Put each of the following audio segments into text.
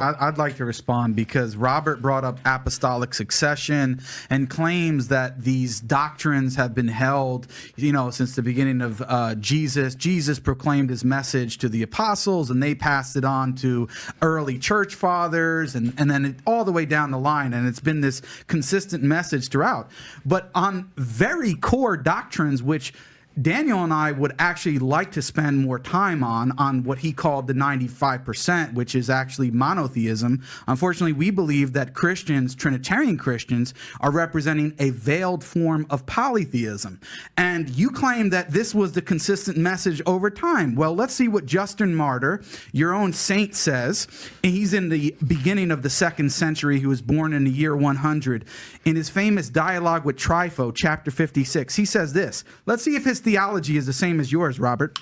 I'd like to respond because Robert brought up apostolic succession and claims that these doctrines have been held, since the beginning of Jesus. Jesus proclaimed his message to the apostles, and they passed it on to early church fathers, and then all the way down the line. And it's been this consistent message throughout. But on very core doctrines, which Daniel and I would actually like to spend more time on what he called the 95%, which is actually monotheism. Unfortunately, we believe that Christians, Trinitarian Christians, are representing a veiled form of polytheism. And you claim that this was the consistent message over time. Well, let's see what Justin Martyr, your own saint, says. He's in the beginning of the 2nd century. He was born in the year 100. In his famous dialogue with Trypho, chapter 56, he says this. Let's see if his theology is the same as yours, Robert.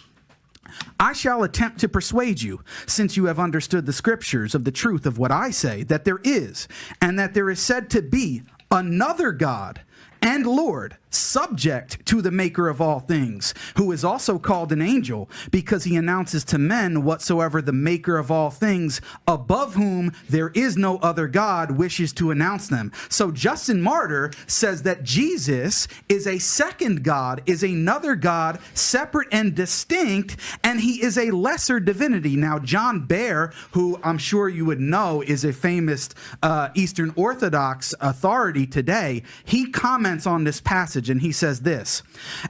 I shall attempt to persuade you, since you have understood the scriptures, of the truth of what I say, that there is, and that there is said to be, another God and Lord, subject to the maker of all things, who is also called an angel, because he announces to men whatsoever the maker of all things, above whom there is no other God, wishes to announce them. So Justin Martyr says that Jesus is a second God, is another God, separate and distinct, and he is a lesser divinity. Now, John Baer, who I'm sure you would know is a famous Eastern Orthodox authority today, he comments on this passage, and he says this: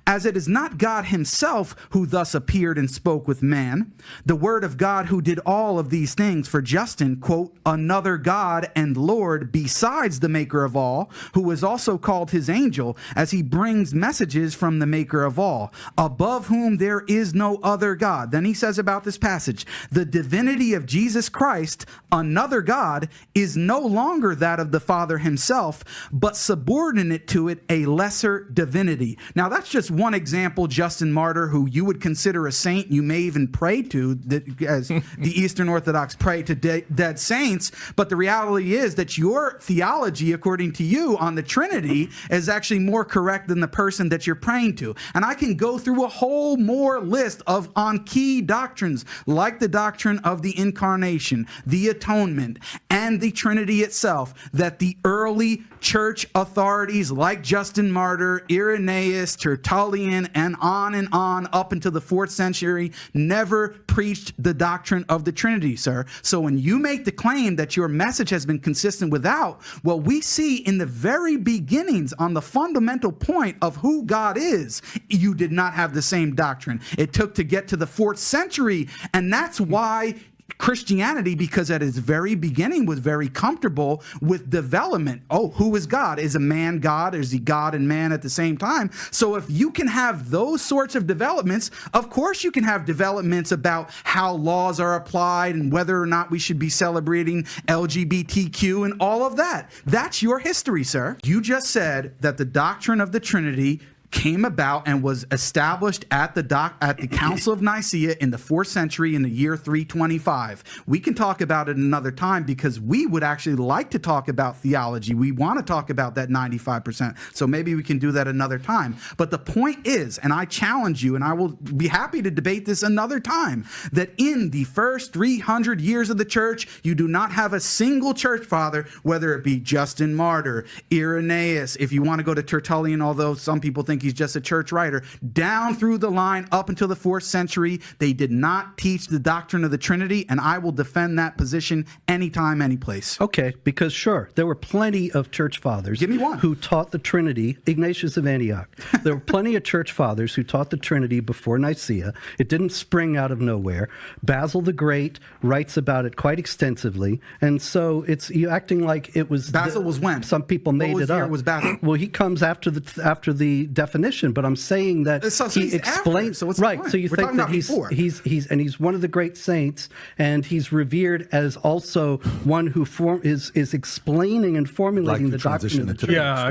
as it is not God himself who thus appeared and spoke with man, the word of God who did all of these things, for Justin, quote, another God and Lord besides the maker of all, who is also called his angel, as he brings messages from the maker of all, above whom there is no other God. Then he says about this passage, the divinity of Jesus Christ, another God, is no longer that of the Father himself, but subordinate to it a lesser divinity. Now, that's just one example. Justin Martyr, who you would consider a saint, you may even pray to, as the Eastern Orthodox pray to dead saints, but the reality is that your theology, according to you, on the Trinity is actually more correct than the person that you're praying to. And I can go through a whole more list on key doctrines, like the doctrine of the incarnation, the atonement, and the Trinity itself, that the early church authorities like Justin Martyr, Irenaeus, Tertullian, and on up until the 4th century never preached the doctrine of the Trinity, sir. So when you make the claim that your message has been consistent without, what we see in the very beginnings on the fundamental point of who God is, you did not have the same doctrine. It took to get to the 4th century, and that's why Christianity, because at its very beginning was very comfortable with development. Oh, who is God? Is a man God? Is he God and man at the same time? So if you can have those sorts of developments, of course you can have developments about how laws are applied and whether or not we should be celebrating LGBTQ and all of that. That's your history, sir. You just said that the doctrine of the Trinity came about and was established at the Council of Nicaea in the 4th century in the year 325. We can talk about it another time because we would actually like to talk about theology. We want to talk about that 95%. So maybe we can do that another time. But the point is, and I challenge you, and I will be happy to debate this another time, that in the first 300 years of the church, you do not have a single church father, whether it be Justin Martyr, Irenaeus, if you want to go to Tertullian, although some people think he's just a church writer, down through the line up until the 4th century, they did not teach the doctrine of the Trinity, and I will defend that position anytime, any place. Okay, because sure, there were plenty of church fathers Give me one. who taught the Trinity. Ignatius of Antioch. There were plenty of church fathers who taught the Trinity before Nicaea. It didn't spring out of nowhere. Basil the Great writes about it quite extensively, and so it's you acting like it was. Basil was when? Some people made it up. What was Basil? Well, he comes after the definition, but I'm saying that he explains. So what's right. The so you think that he's one of the great saints, and he's revered as also one who is explaining and formulating the doctrine of the Trinity. Yeah.